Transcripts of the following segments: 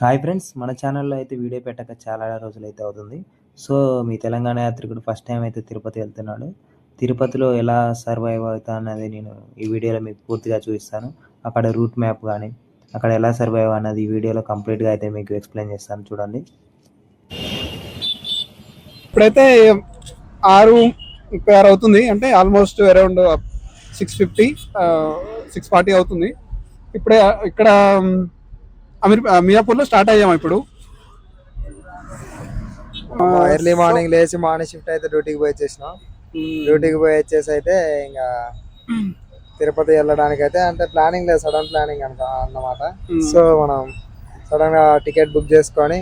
Hi friends, మన ఛానల్‌లో అయితే వీడియో పెట్టక చాలా రోజులైతే అవుతుంది. సో, మీ తెలంగాణ యాత్రికుడు ఫస్ట్ టైమ్ అయితే తిరుపతి వెళ్తున్నాడు. తిరుపతిలో ఎలా సర్వైవ్ అవుతా అన్నది నేను ఈ వీడియోలో మీకు పూర్తిగా చూపిస్తాను. అక్కడ రూట్ మ్యాప్ గానీ, అక్కడ ఎలా సర్వైవ్ అన్నది ఈ వీడియోలో కంప్లీట్‌గా అయితే మీకు ఎక్స్‌ప్లెయిన్ చేస్తాను చూడండి. ఇప్పుడైతే 6:36 అవుతుంది. అంటే ఆల్మోస్ట్ అరౌండ్ 6:50 6:40 అవుతుంది. ఇప్పుడే ఇక్కడ మియాపూర్లో స్టార్ట్ అయ్యాము ఇప్పుడు. ఎర్లీ మార్నింగ్ లేచి మార్నింగ్ షిఫ్ట్ అయితే డ్యూటీకి పోయి వచ్చేసినాం. డ్యూటీకి పోయి వచ్చేసి అయితే ఇంకా తిరుపతి వెళ్ళడానికి అయితే అంటే ప్లానింగ్ లేదు, సడన్ ప్లానింగ్ అన్నమాట. సో మనం సడన్ గా టికెట్ బుక్ చేసుకొని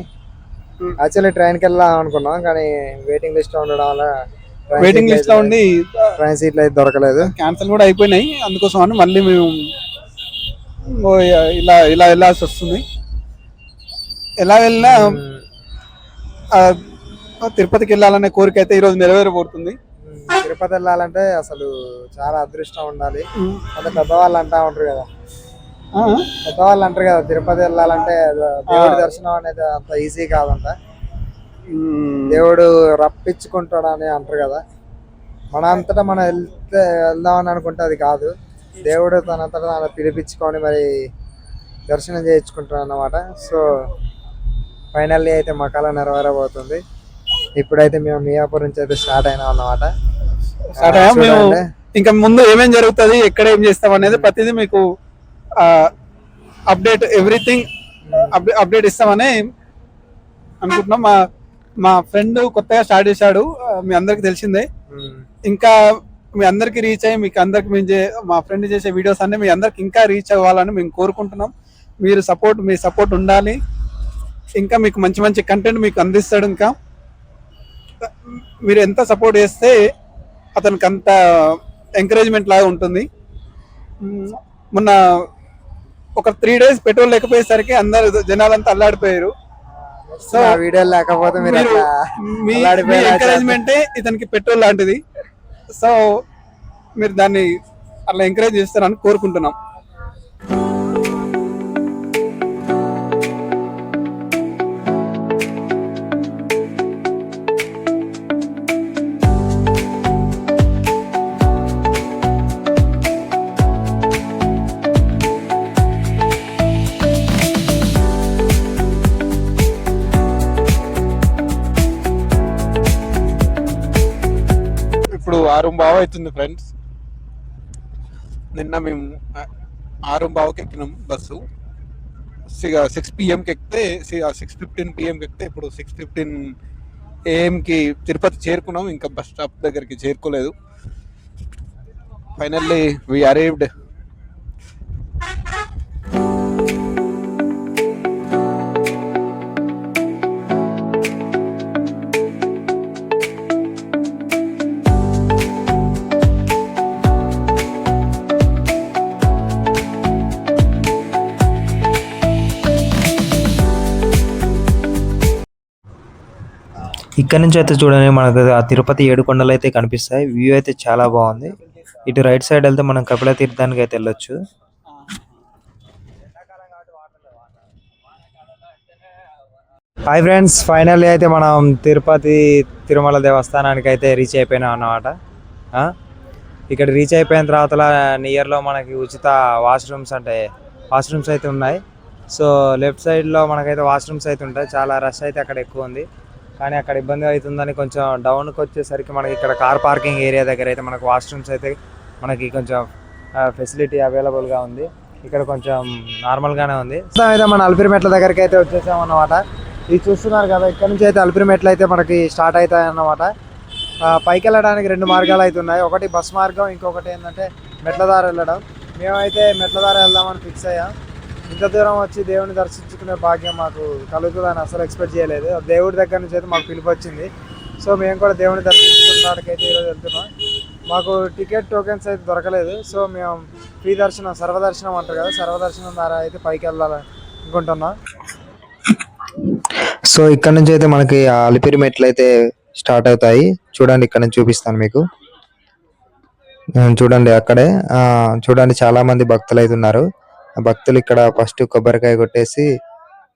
యాక్చువల్లీ ట్రైన్కి వెళ్దాం అనుకున్నాం, కానీ వెయిటింగ్ లిస్ట్ ఉండడం వల్ల వెయిటింగ్ లిస్ట్ లో ఉండి ట్రైన్ సీట్లు అయితే దొరకలేదు, క్యాన్సిల్ కూడా అయిపోయినాయి. అందుకోసం అని మళ్ళీ మేము ఇలా ఇలా వెళ్ళాల్సి వస్తుంది. ఎలా వెళ్ళినా తిరుపతికి వెళ్ళాలనే కోరిక అయితే ఈరోజు నెరవేరబోతుంది. తిరుపతి వెళ్ళాలంటే అసలు చాలా అదృష్టం ఉండాలి. అంటే పెద్దవాళ్ళు అంటా ఉంటారు కదా, తిరుపతి వెళ్ళాలంటే దేవుడి దర్శనం అనేది అంత ఈజీ కాదంట. దేవుడు రప్పించుకుంటాడని అంటారు కదా, మన అంతటా మనం వెళ్దామని అనుకుంటే అది కాదు. దేవుడు తనంతటా పిలిపించుకొని మరి దర్శనం చేయించుకుంటాడు అన్నమాట. సో ఫైనల్లీ అయితే మా కళ నెరవేరబోతుంది. ఇప్పుడైతే మేము మియాపూర్ నుంచి అయితే స్టార్ట్ అయినాం అన్నమాట. ఇంకా ముందు ఏమేం జరుగుతుంది, ఎక్కడ ఏం చేస్తాం అనేది ప్రతిదీ మీకు అప్డేట్ ఎవ్రీథింగ్ అప్డేట్ ఇస్తామని అనుకుంటున్నాం. మా ఫ్రెండ్ కొత్తగా స్టార్ట్ చేశాడు, మీ అందరికి తెలిసిందే. ఇంకా మీ అందరికి రీచ్ అయ్యి మీకు అందరికి మా ఫ్రెండ్ చేసే వీడియోస్ అన్ని మీ అందరికి ఇంకా రీచ్ అవ్వాలని మేము కోరుకుంటున్నాం. మీ సపోర్ట్ ఉండాలి. ఇంకా మీకు మంచి మంచి కంటెంట్ మీకు అందిస్తాడు. ఇంకా మీరు ఎంత సపోర్ట్ చేస్తే అతనికి అంత ఎంకరేజ్మెంట్ లాగా ఉంటుంది. మొన్న ఒక 3 days పెట్రోల్ లేకపోయేసరికి అందరు జనాలంతా అల్లాడిపోయారు. సో వీడియో లేకపోతే మీ ఎంకరేజ్మెంటే ఇతనికి పెట్రోల్ లాంటిది. సో మీరు దాన్ని అలా ఎంకరేజ్ చేస్తారని కోరుకుంటున్నాం. ఇప్పుడు 6:15 అవుతుంది ఫ్రెండ్స్. నిన్న మేము 6:15కి ఎక్కినాం బస్సు. 6 PM ఎక్కితే 6:15 PM ఎక్కితే ఇప్పుడు 6:15 AM తిరుపతి చేరుకున్నాం. ఇంకా బస్ స్టాప్ దగ్గరికి చేరుకోలేదు. Finally we arrived. ఇక్కడ నుంచి అయితే చూడండి, మనకు ఆ తిరుపతి 7 కొండలు అయితే కనిపిస్తాయి. వ్యూ అయితే చాలా బాగుంది. ఇటు రైట్ సైడ్ వెళ్తే మనం కపిల తీర్థానికి అయితే వెళ్ళొచ్చు. హాయ్ ఫ్రెండ్స్, ఫైనల్లీ అయితే మనం తిరుపతి తిరుమల దేవస్థానానికి అయితే రీచ్ అయిపోయినాం అన్నమాట. ఇక్కడ రీచ్ అయిపోయిన తర్వాత నియర్లో మనకి ఉచిత వాష్రూమ్స్ అయితే ఉన్నాయి. సో లెఫ్ట్ సైడ్లో మనకైతే వాష్రూమ్స్ అయితే ఉంటాయి. చాలా రష్ అయితే అక్కడ ఎక్కువ ఉంది, కానీ అక్కడ ఇబ్బంది అవుతుందని కొంచెం డౌన్కి వచ్చేసరికి మనకి ఇక్కడ కార్ పార్కింగ్ ఏరియా దగ్గర అయితే మనకు వాష్రూమ్స్ అయితే మనకి కొంచెం ఫెసిలిటీ అవైలబుల్గా ఉంది. ఇక్కడ కొంచెం నార్మల్గానే ఉంది. అయితే మన అలిపిరి మెట్ల దగ్గరికి అయితే వచ్చేసాం అన్నమాట. ఇది చూస్తున్నారు కదా, ఇక్కడ నుంచి అయితే అలిపిరి మెట్లు అయితే మనకి స్టార్ట్ అవుతాయి అన్నమాట. పైకి వెళ్ళడానికి 2 మార్గాలు అయితే ఉన్నాయి. ఒకటి బస్ మార్గం, ఇంకొకటి ఏంటంటే మెట్ల దారి వెళ్ళడం. మేమైతే మెట్ల దారి వెళ్దామని ఫిక్స్ అయ్యాం. ఇంత దూరం వచ్చి దేవుని దర్శించుకునే భాగ్యం మాకు కలుగుతుందని అసలు ఎక్స్పెక్ట్ చేయలేదు. దేవుడి దగ్గర నుంచి అయితే మాకు పిలుపు వచ్చింది. సో మేము కూడా దేవుని దర్శించుకోవడానికి అయితే ఈరోజు వెళ్తున్నాం. మాకు టికెట్ టోకెన్స్ అయితే దొరకలేదు. సో మేము ఫ్రీ దర్శనం, సర్వదర్శనం అంటారు కదా, సర్వదర్శనం ద్వారా అయితే పైకి వెళ్ళాలని అనుకుంటున్నాం. సో ఇక్కడ నుంచి అయితే మనకి అలిపిరి మెట్లు అయితే స్టార్ట్ అవుతాయి. చూడండి, ఇక్కడ నుంచి చూపిస్తాను మీకు. చూడండి అక్కడే చూడండి చాలా మంది భక్తులు అయితే ఉన్నారు. భక్తులు ఇక్కడ ఫస్ట్ కొబ్బరికాయ కొట్టేసి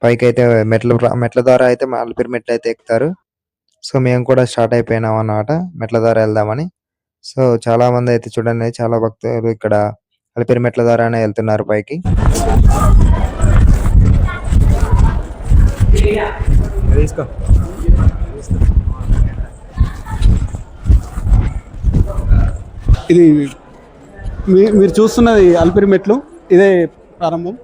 పైకి అయితే మెట్ల ద్వారా అయితే అలిపిరి మెట్లు అయితే ఎక్కుతారు. సో మేము కూడా స్టార్ట్ అయిపోయినాం అన్నమాట మెట్ల ద్వారా వెళ్దామని. సో చాలా మంది అయితే చూడండి, చాలా భక్తులు ఇక్కడ అలిపిరి మెట్ల ద్వారానే వెళ్తున్నారు పైకి. తీసుకో. ఇది మీరు చూస్తున్నది అలిపిరి మెట్లు, ఇదే ప్రారంభం.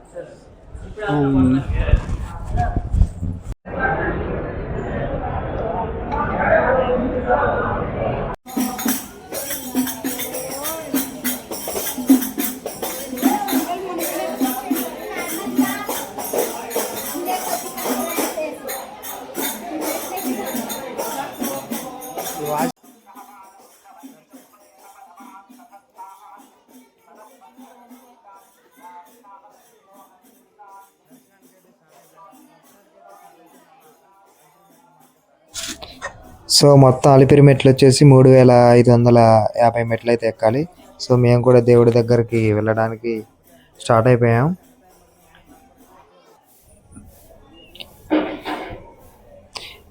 సో మొత్తం అలిపిరి మెట్లు వచ్చేసి 3550 మెట్లు అయితే ఎక్కాలి. సో మేము కూడా దేవుడి దగ్గరికి వెళ్ళడానికి స్టార్ట్ అయిపోయాం.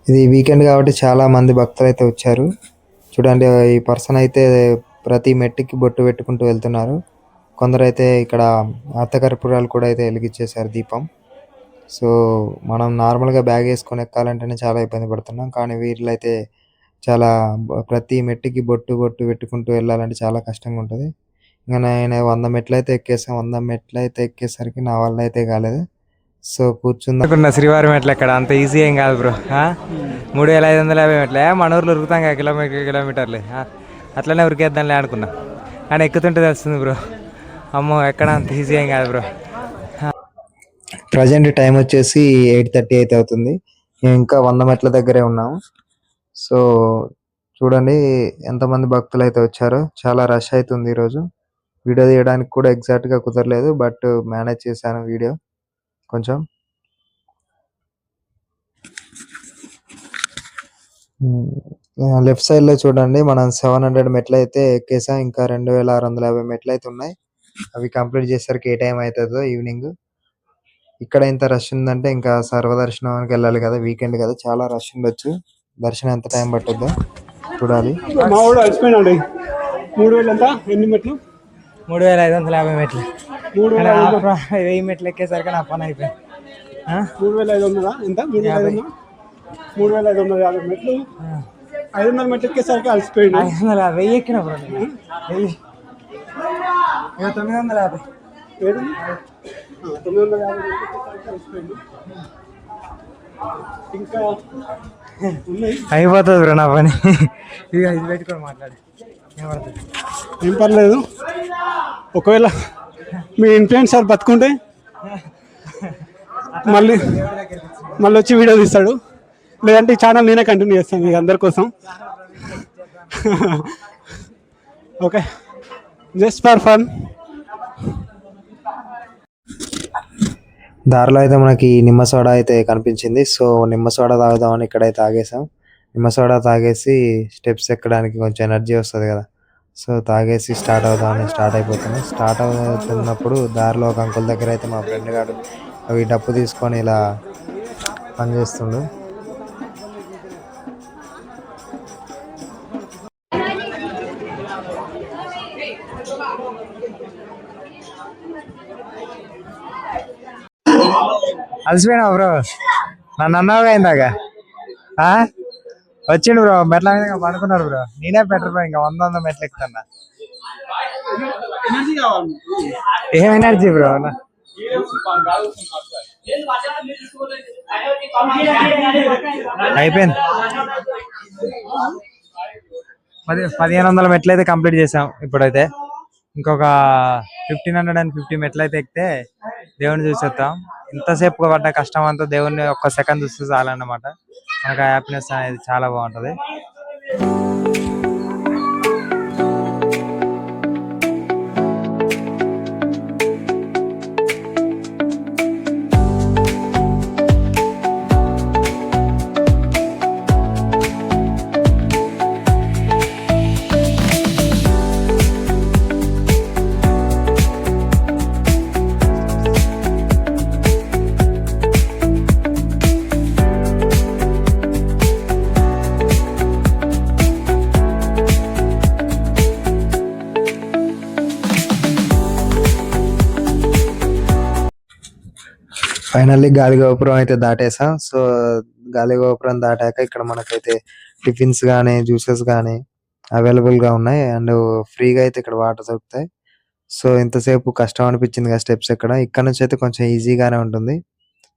ఇది వీకెండ్ కాబట్టి చాలా మంది భక్తులు అయితే వచ్చారు. చూడండి, ఈ పర్సన్ అయితే ప్రతి మెట్టుకి బొట్టు పెట్టుకుంటూ వెళ్తున్నారు. కొందరు అయితే ఇక్కడ అత్తకర్పూరాలు కూడా అయితే వెలిగించేశారు, దీపం. సో మనం నార్మల్గా బ్యాగ్ వేసుకొని ఎక్కాలంటేనే చాలా ఇబ్బంది పడుతున్నాం, కానీ వీళ్ళైతే చాలా ప్రతి మెట్టుకి బొట్టు పెట్టుకుంటూ వెళ్ళాలంటే చాలా కష్టంగా ఉంటుంది. ఇంకా నేను 100 మెట్లు అయితే ఎక్కేసాను. 100 మెట్లు అయితే ఎక్కేసరికి నా వల్ల అయితే కాలేదు. సో కూర్చుందా శ్రీవారి మెట్లు ఎక్కడ అంత ఈజీ ఏం కాదు బ్రో. 3550 మెట్లే మన ఊర్లో ఉరుకుతాం కదా, కిలోమీటర్లు అట్లనే ఉరికేద్దాంలే అనుకున్నా, కానీ ఎక్కుతుంటే తెలుస్తుంది బ్రో. అమ్మో ఎక్కడ అంత ఈజీ ఏం కాదు బ్రో. ప్రజెంట్ టైం వచ్చేసి 8:30 అయితే అవుతుంది. మేము ఇంకా 100 మెట్ల దగ్గరే ఉన్నాము. సో చూడండి ఎంతమంది భక్తులు అయితే వచ్చారో. చాలా రష్ అవుతుంది ఈరోజు. వీడియో తీయడానికి కూడా ఎగ్జాక్ట్గా కుదరలేదు, బట్ మేనేజ్ చేశాను వీడియో కొంచెం. లెఫ్ట్ సైడ్ లో చూడండి, మనం 700 మెట్లు అయితే ఎక్కేసాం. ఇంకా 2650 మెట్లు అయితే ఉన్నాయి. అవి కంప్లీట్ చేసరికి ఏ టైం అవుతుందో ఈవినింగ్. ఇక్కడ ఇంత రష్ ఉందంటే ఇంకా సర్వదర్శనానికి వెళ్ళాలి కదా, వీకెండ్ కదా, చాలా రష్ ఉండొచ్చు. దర్శనం ఎంత టైం పట్టుద్దో చూడాలి. మా వాడు అలసిపోయినాడు. 3000 ఎంత? ఎన్ని మెట్లు? 3550 మెట్లు. 1000 మెట్లు ఎక్కేసరికి నా పని అయిపోయింది. 3500 ఎంత? 3550 మెట్లు. 500 మెట్లు ఎక్కేసరికి అలసిపోయింది. 1000 ఎక్కిన బ్రో. 950. 950 అలసిపోయింది. ఇంకా అయిపోతుంది బ్రో నా పని. ఇక ఇది పెట్టుకొని మాట్లాడి ఏం పర్లేదు. ఒకవేళ మీ ఇన్ఫ్లుయెన్సర్ బతుకుంటే మళ్ళీ వచ్చి వీడియో తీస్తాడు, లేదంటే ఈ ఛానల్ నేనే కంటిన్యూ చేస్తాను మీ అందరి కోసం. Okay, just for fun. దారిలో అయితే మనకి నిమ్మ సోడా అయితే కనిపించింది. సో నిమ్మ సోడా తాగుదామని ఇక్కడైతే తాగేసాం. నిమ్మ సోడా తాగేసి స్టెప్స్ ఎక్కడానికి కొంచెం ఎనర్జీ వస్తుంది కదా, సో తాగేసి స్టార్ట్ అయిపోతున్నాం. స్టార్ట్ అవుతున్నప్పుడు దారిలో ఒక అంకుల్ దగ్గర అయితే మా ఫ్రెండ్ గారు అవి డప్పు తీసుకొని ఇలా పనిచేస్తుండు. అలసిపోయినా బ్రో, నన్ను అన్నావుగా ఇందాక. వచ్చిండు బ్రో, మెట్ల మీద పడుకున్నాడు బ్రో. నేనే బెటర్ బ్రో, ఇంకా 100 మెట్లు ఎక్కుతున్నా. ఏం ఎనర్జీ బ్రో. అయిపోయింది. 1500 మెట్లు అయితే కంప్లీట్ చేసాం ఇప్పుడైతే. ఇంకొక 1550 మెట్లు అయితే ఎక్కితే దేవుని చూసేస్తాం. ఇంతసేపు పడ్డ కష్టం అంతా దేవుడిని ఒక్క సెకండ్ చూస్తే చాలన్నమాట. మనకు హ్యాపీనెస్ అనేది చాలా బాగుంటుంది. ఫైనల్లీ గాలి గోపురం అయితే దాటేసాం. సో గాలి గోపురం దాటాక ఇక్కడ మనకైతే టిఫిన్స్ కానీ జ్యూసెస్ కానీ అవైలబుల్ గా ఉన్నాయి. అండ్ ఫ్రీగా అయితే ఇక్కడ వాటర్ దొరుకుతాయి. సో ఇంతసేపు కష్టం అనిపించింది కదా స్టెప్స్ ఇక్కడ నుంచి అయితే కొంచెం ఈజీగానే ఉంటుంది.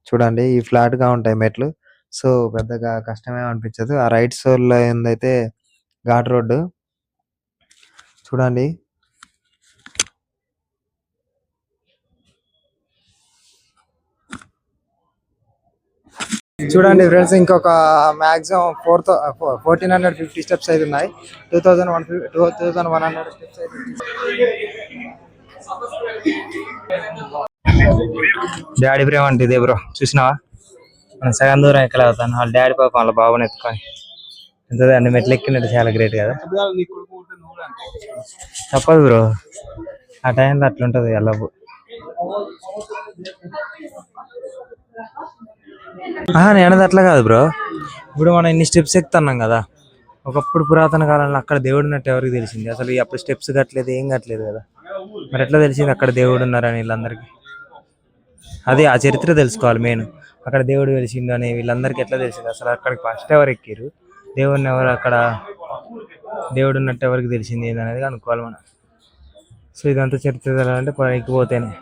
చూడండి ఈ ఫ్లాట్ గా ఉంటాయి మెట్లు. సో పెద్దగా కష్టమే అనిపించదు. ఆ రైట్ సైడ్ లో ఏందైతే ఘాట్ రోడ్డు చూడండి. చూడండి ఫ్రెండ్స్, ఇంకొక మాక్సిమం 1450 స్టెప్స్ అయితే ఉన్నాయి. 2100 స్టెప్స్ అయితే డాడీ ప్రేమ అంటే ఇదే బ్రో. చూసినావా మనం సగం దూరం ఎక్కలే అవుతాను. వాళ్ళ డాడీ పాపం వాళ్ళ బాబుని ఎత్తుకొని ఎంత అన్ని మెట్లు ఎక్కినట్టు చాలా గ్రేట్ కదా. తప్పదు బ్రో, ఆ టైంలో అట్లుంటది ఎల్లబు. నేను అనేది అట్లా కాదు బ్రో. ఇప్పుడు మనం ఇన్ని స్టెప్స్ ఎక్కుతున్నాం కదా, ఒకప్పుడు పురాతన కాలంలో అక్కడ దేవుడు ఉన్నట్టు ఎవరికి తెలిసింది? అసలు అప్పుడు స్టెప్స్ కట్టలేదు, ఏం కట్టలేదు కదా. మరి ఎట్లా తెలిసింది అక్కడ దేవుడు ఉన్నారని వీళ్ళందరికీ? అది ఆ చరిత్ర తెలుసుకోవాలి మెయిన్. అక్కడ దేవుడు వెలిసిండు అని వీళ్ళందరికీ ఎట్లా తెలిసింది? అసలు అక్కడికి ఫస్ట్ ఎవరు ఎక్కిరు, దేవుడిని ఎవరు, అక్కడ దేవుడు ఉన్నట్టు ఎవరికి తెలిసింది అనేది కనుక్కోవాలి మనం. సో ఇదంతా చరిత్ర తెలాలంటే పైకిపోతేనే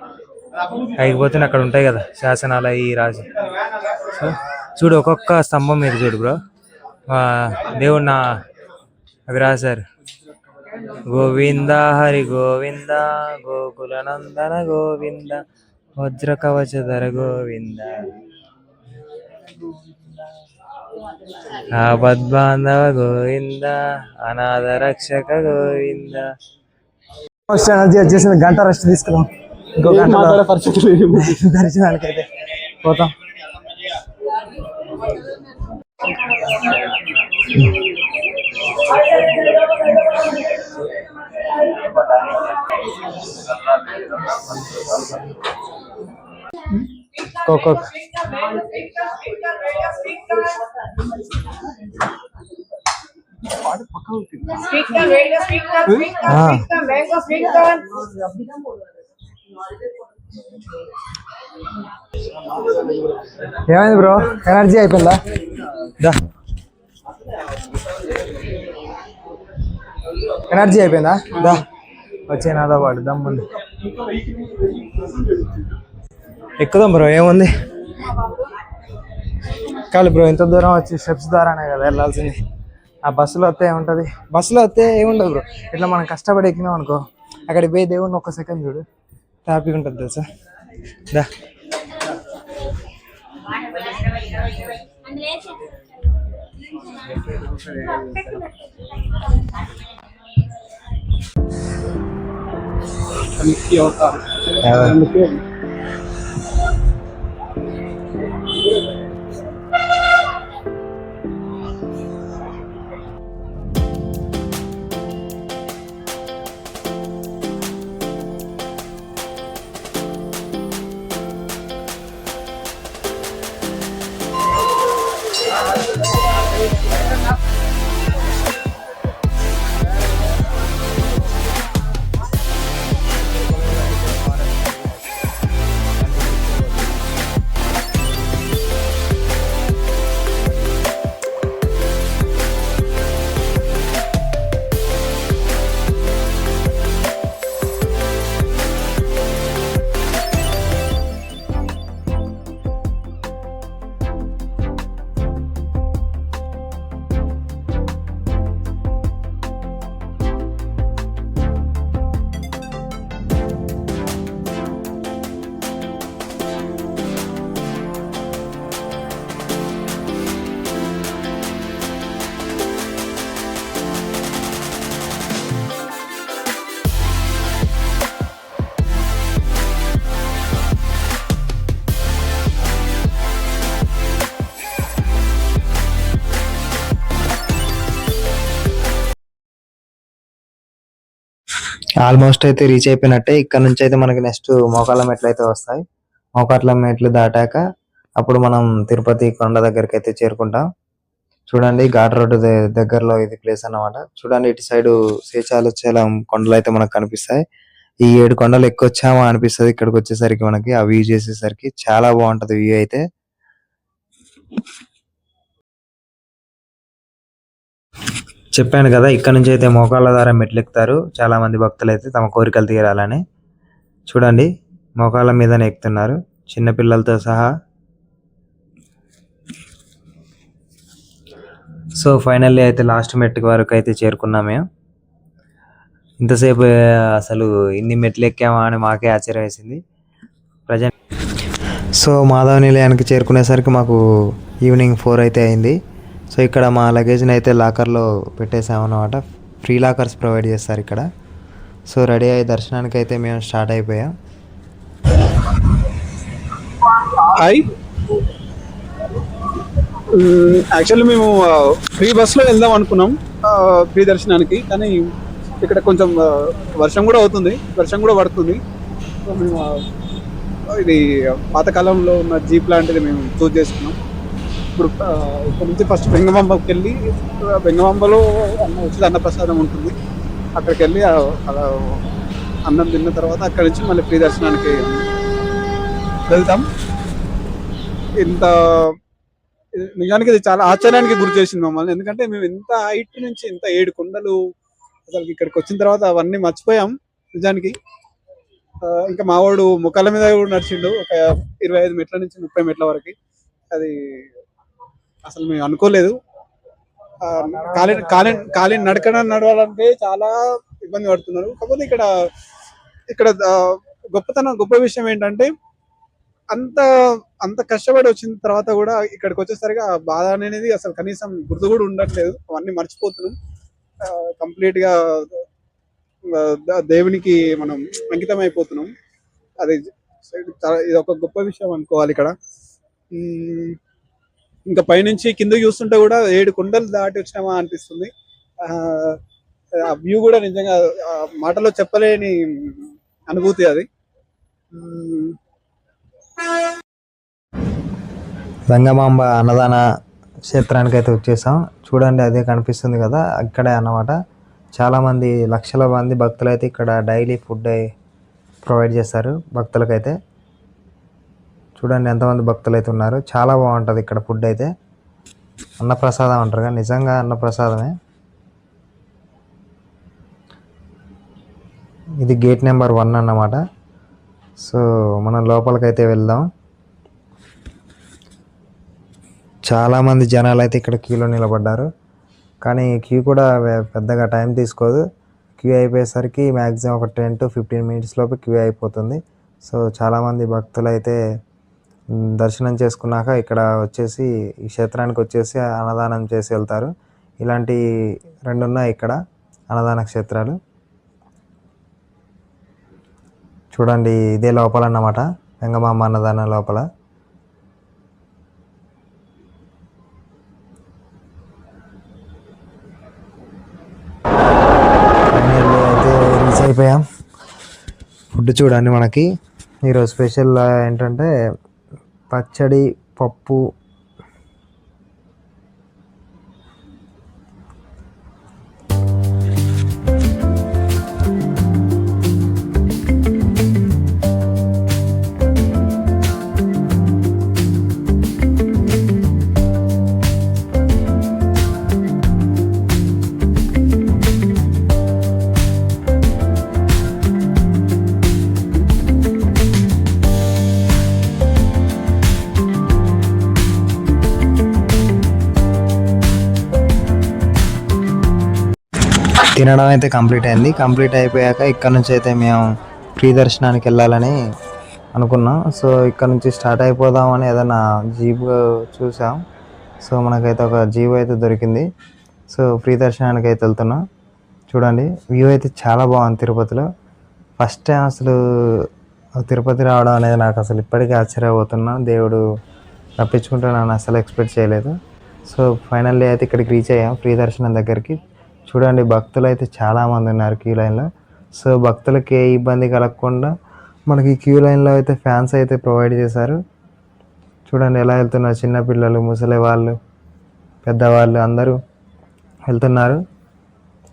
అక్కడ ఉంటాయి కదా శాసనాలు అవి రాసి. సో చూడు ఒక్కొక్క స్తంభం మీద చూడు బ్రో దేవుడు నా అవి రాశారు. గోవింద హరి గోవింద గోకుల నందన గోవింద వజ్ర కవచధర గోవింద ఆపద్బాంధవ గోవింద అనాథ రక్షక గోవింద. వచ్చేసింది, గంట రెస్ట్ తీసుకున్నాం. ఇంకో గంట దర్శనానికి అయితే పోతాం. ఏమైంది బ్రో, ఎనర్జీ అయిపోయిందా? ఎనర్జీ అయిపోయిందా? దా వచ్చే నాతో పాటు దమ్ముంది, ఎక్కుదాం బ్రో. ఏముంది కాదు బ్రో, ఇంత దూరం వచ్చి స్టెప్స్ ద్వారానే కదా వెళ్ళాల్సింది. ఆ బస్సులో వస్తే ఏముంటుంది, బస్సులో వస్తే ఏముండదు బ్రో. ఇట్లా మనం కష్టపడి ఎక్కినాం అనుకో, అక్కడికి పోయి దేవుడిని ఒక్క సెకండ్ చూడు, హ్యాపీగా ఉంటుంది తెలుసా. దా ఆల్మోస్ట్ అయితే రీచ్ అయిపోయినట్టే. ఇక్కడ నుంచి అయితే మనకి నెక్స్ట్ మోకాళ్ళ మెట్లు అయితే వస్తాయి. మోకాళ్ళ మెట్లు దాటాక అప్పుడు మనం తిరుపతి కొండ దగ్గరికి అయితే చేరుకుంటాం. చూడండి ఘాట్ రోడ్డు దగ్గరలో ఇది ప్లేస్ అన్నమాట. చూడండి ఇటు సైడ్ శేషాచలం కొండలు అయితే మనకు కనిపిస్తాయి. ఈ 7 కొండలు ఎక్కొచ్చామా అనిపిస్తుంది ఇక్కడికి వచ్చేసరికి. మనకి ఆ వ్యూ చేసేసరికి చాలా బాగుంటది వ్యూ అయితే. చెప్పాను కదా, ఇక్కడ నుంచి అయితే మోకాళ్ళ ద్వారా మెట్లు ఎక్కుతారు చాలా మంది భక్తులు అయితే తమ కోరికలు తీరాలని. చూడండి, మోకాళ్ళ మీదనే ఎక్కుతున్నారు చిన్న పిల్లలతో సహా. సో ఫైనల్లీ అయితే లాస్ట్ మెట్టు వరకు అయితే చేరుకున్నాం మేము. ఇంతసేపు అసలు ఇన్ని మెట్లు ఎక్కామా అని మాకే ఆశ్చర్యం వేసింది. ప్రజెంట్ సో మాధవ నిలయానికి చేరుకునేసరికి మాకు ఈవినింగ్ 4 అయితే అయింది. సో ఇక్కడ మా లగేజ్ని అయితే లాకర్లో పెట్టేసామన్నమాట. ఫ్రీ లాకర్స్ ప్రొవైడ్ చేస్తారు ఇక్కడ. సో రెడీ అయ్యి దర్శనానికి అయితే మేము స్టార్ట్ అయిపోయాం. హాయ్, యాక్చువల్లీ మేము ఫ్రీ బస్లో వెళ్దాం అనుకున్నాం ఫ్రీ దర్శనానికి. కానీ ఇక్కడ కొంచెం వర్షం కూడా అవుతుంది, వర్షం కూడా పడుతుంది. సో మేము ఇది పాతకాలంలో ఉన్న జీప్ లాంటిది మేము చూస్ చేసుకున్నాం. ఇప్పుడు ఇక్కడ నుంచి ఫస్ట్ బెంగమాంబకి వెళ్ళి, బెంగమాంబలో ఉచిత అన్నప్రసాదం ఉంటుంది, అక్కడికి వెళ్ళి అలా అన్నం తిన్న తర్వాత అక్కడి నుంచి మళ్ళీ ఫ్రీ దర్శనానికి వెళ్తాం. ఇంత నిజానికి ఇది చాలా ఆశ్చర్యానికి గురి చేసింది మమ్మల్ని. ఎందుకంటే మేము ఇంత హైట్ నుంచి ఇంత 7 కొండలు అసలు ఇక్కడికి వచ్చిన తర్వాత అవన్నీ మర్చిపోయాం నిజానికి. ఇంకా మావాడు ముఖాల మీద కూడా నడిచిండు ఒక 25 మెట్ల నుంచి 30 మెట్ల వరకు. అది అసలు మేము అనుకోలేదు. ఖాళీ నడవాలంటే చాలా ఇబ్బంది పడుతున్నారు. కాకపోతే ఇక్కడ గొప్ప విషయం ఏంటంటే అంత అంత కష్టపడి వచ్చిన తర్వాత కూడా ఇక్కడికి వచ్చేసరికి ఆ బాధ అనేది అసలు కనీసం గుర్తు కూడా ఉండట్లేదు. అవన్నీ మర్చిపోతున్నాం. కంప్లీట్ గా దేవునికి మనం అంకితం అయిపోతున్నాం. అది ఇది ఒక గొప్ప విషయం అనుకోవాలి ఇక్కడ. ఇంకా పైనుంచి కిందకి చూస్తుంటే కూడా 7 కొండలు దాటి వచ్చినామా అనిపిస్తుంది. ఆ వ్యూ కూడా నిజంగా మాటలో చెప్పలేని అనుభూతి అది. వెంగమాంబ అన్నదాన క్షేత్రానికి అయితే వచ్చేసాం. చూడండి, అదే కనిపిస్తుంది కదా, ఇక్కడే అన్నమాట. చాలామంది లక్షల మంది భక్తులు అయితే ఇక్కడ డైలీ ఫుడ్ ప్రొవైడ్ చేస్తారు భక్తులకైతే. చూడండి ఎంతమంది భక్తులు అయితే ఉన్నారు. చాలా బాగుంటుంది ఇక్కడ ఫుడ్ అయితే. అన్నప్రసాదం అంటారు కదా, నిజంగా అన్నప్రసాదమే. ఇది గేట్ నెంబర్ 1 అన్నమాట. సో మనం లోపలికైతే వెళ్దాం. చాలామంది జనాలు అయితే ఇక్కడ క్యూలో నిలబడ్డారు. కానీ క్యూ కూడా పెద్దగా టైం తీసుకోదు. క్యూ అయిపోయేసరికి మ్యాక్సిమం ఒక 10 to 15 minutes లోపు క్యూ అయిపోతుంది. సో చాలామంది భక్తులు అయితే దర్శనం చేసుకున్నాక ఇక్కడ వచ్చేసి ఈ క్షేత్రానికి వచ్చేసి అన్నదానం చేసి వెళ్తారు. ఇలాంటి 2 ఉన్నాయి ఇక్కడ అన్నదాన క్షేత్రాలు. చూడండి, ఇదే లోపల అన్నమాట, వెంగమాంబ అన్నదానం లోపల. అయితే రీచ్ అయిపోయాం. ఫుడ్ చూడండి, మనకి ఈరోజు స్పెషల్ ఏంటంటే పచ్చడి, పప్పు, తినడం అయితే కంప్లీట్ అయింది. కంప్లీట్ అయిపోయాక ఇక్కడ నుంచి అయితే మేము ఫ్రీ దర్శనానికి వెళ్ళాలని అనుకున్నాం. సో ఇక్కడ నుంచి స్టార్ట్ అయిపోదామని ఏదైనా జీప్ చూసాం. సో మనకైతే ఒక జీప్ అయితే దొరికింది. సో ఫ్రీ దర్శనానికి అయితే వెళ్తున్నాం. చూడండి, వ్యూ అయితే చాలా బాగుంది తిరుపతిలో. ఫస్ట్ టైం అసలు తిరుపతి రావడం అనేది నాకు అసలు ఇప్పటికీ ఆశ్చర్యపోతున్నాను. దేవుడు రప్పించుకుంటున్నాను, అసలు ఎక్స్పెక్ట్ చేయలేదు. సో ఫైనల్లీ అయితే ఇక్కడికి రీచ్ అయ్యాం ఫ్రీ దర్శనం దగ్గరికి. చూడండి, భక్తులు అయితే చాలామంది ఉన్నారు క్యూ లైన్లో. సో భక్తులకి ఏ ఇబ్బంది కలగకుండా మనకి క్యూ లైన్లో అయితే ఫ్యాన్స్ అయితే ప్రొవైడ్ చేశారు. చూడండి ఎలా వెళ్తున్నారు, చిన్నపిల్లలు, ముసలి వాళ్ళు, పెద్దవాళ్ళు అందరూ వెళ్తున్నారు.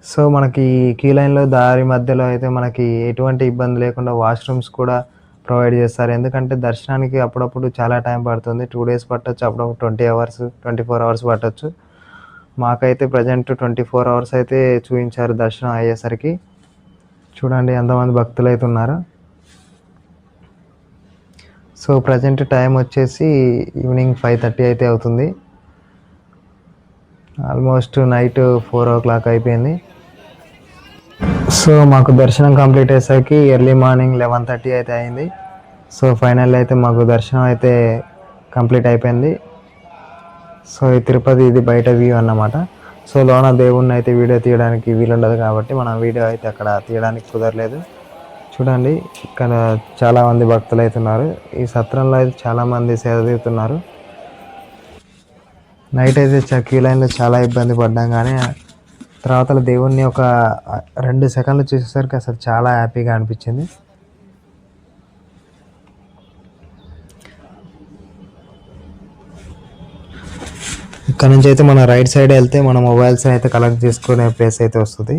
సో మనకి క్యూ లైన్లో దారి మధ్యలో అయితే మనకి ఎటువంటి ఇబ్బంది లేకుండా వాష్రూమ్స్ కూడా ప్రొవైడ్ చేస్తారు. ఎందుకంటే దర్శనానికి అప్పుడప్పుడు చాలా టైం పడుతుంది. 2 days పట్టొచ్చు, అప్పుడప్పుడు 20 hours 24 hours పట్టొచ్చు. మాకైతే ప్రజెంట్ 24 hours అయితే చూపించారు దర్శనం అయ్యేసరికి. చూడండి ఎంతమంది భక్తులు అయితే ఉన్నారు. సో ప్రజెంట్ టైం వచ్చేసి ఈవినింగ్ 5:30 అయితే అవుతుంది. ఆల్మోస్ట్ నైట్ 4 o'clock అయిపోయింది. సో మాకు దర్శనం కంప్లీట్ అయ్యేసరికి ఎర్లీ మార్నింగ్ 11:30 అయితే అయింది. సో ఫైనల్ అయితే మాకు దర్శనం అయితే కంప్లీట్ అయిపోయింది. సో ఈ తిరుపతి ఇది బయట వ్యూ అన్నమాట. సో లోన దేవుణ్ణి అయితే వీడియో తీయడానికి వీలుండదు కాబట్టి మనం వీడియో అయితే అక్కడ తీయడానికి కుదరలేదు. చూడండి ఇక్కడ చాలామంది భక్తులు అయితే ఉన్నారు. ఈ సత్రంలో అయితే చాలామంది సేద తీరుతున్నారు. నైట్ అయితే క్యూ లైన్లో చాలా ఇబ్బంది పడ్డాం, కానీ తర్వాత దేవుణ్ణి ఒక 2 seconds చూసేసరికి అసలు చాలా హ్యాపీగా అనిపించింది. ఇక్కడ నుంచి అయితే మన రైట్ సైడ్ వెళ్తే మన మొబైల్స్ అయితే కలెక్ట్ చేసుకునే ప్లేస్ అయితే వస్తుంది.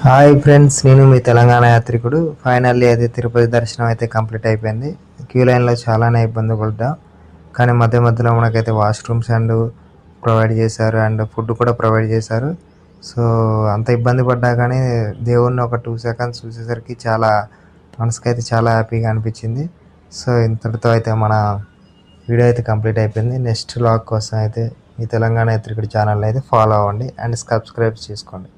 హాయ్ ఫ్రెండ్స్, నేను మీ తెలంగాణ యాత్రికుడు. ఫైనల్లీ అయితే తిరుపతి దర్శనం అయితే కంప్లీట్ అయిపోయింది. క్యూ లైన్లో చాలానే ఇబ్బంది పడ్డా, కానీ మధ్య మధ్యలో మనకైతే వాష్రూమ్స్ అండ్ ప్రొవైడ్ చేశారు అండ్ ఫుడ్ కూడా ప్రొవైడ్ చేశారు. సో అంత ఇబ్బంది పడ్డా కానీ దేవుణ్ణి ఒక 2 seconds చూసేసరికి చాలా మనసుకైతే చాలా హ్యాపీగా అనిపించింది. సో ఇంతటితో అయితే మన వీడియో అయితే కంప్లీట్ అయిపోయింది. నెక్స్ట్ వ్లాగ్ కోసం అయితే మీ తెలంగాణ యాత్రికుడు ఛానల్ అయితే ఫాలో అవ్వండి అండ్ సబ్స్క్రైబ్ చేసుకోండి.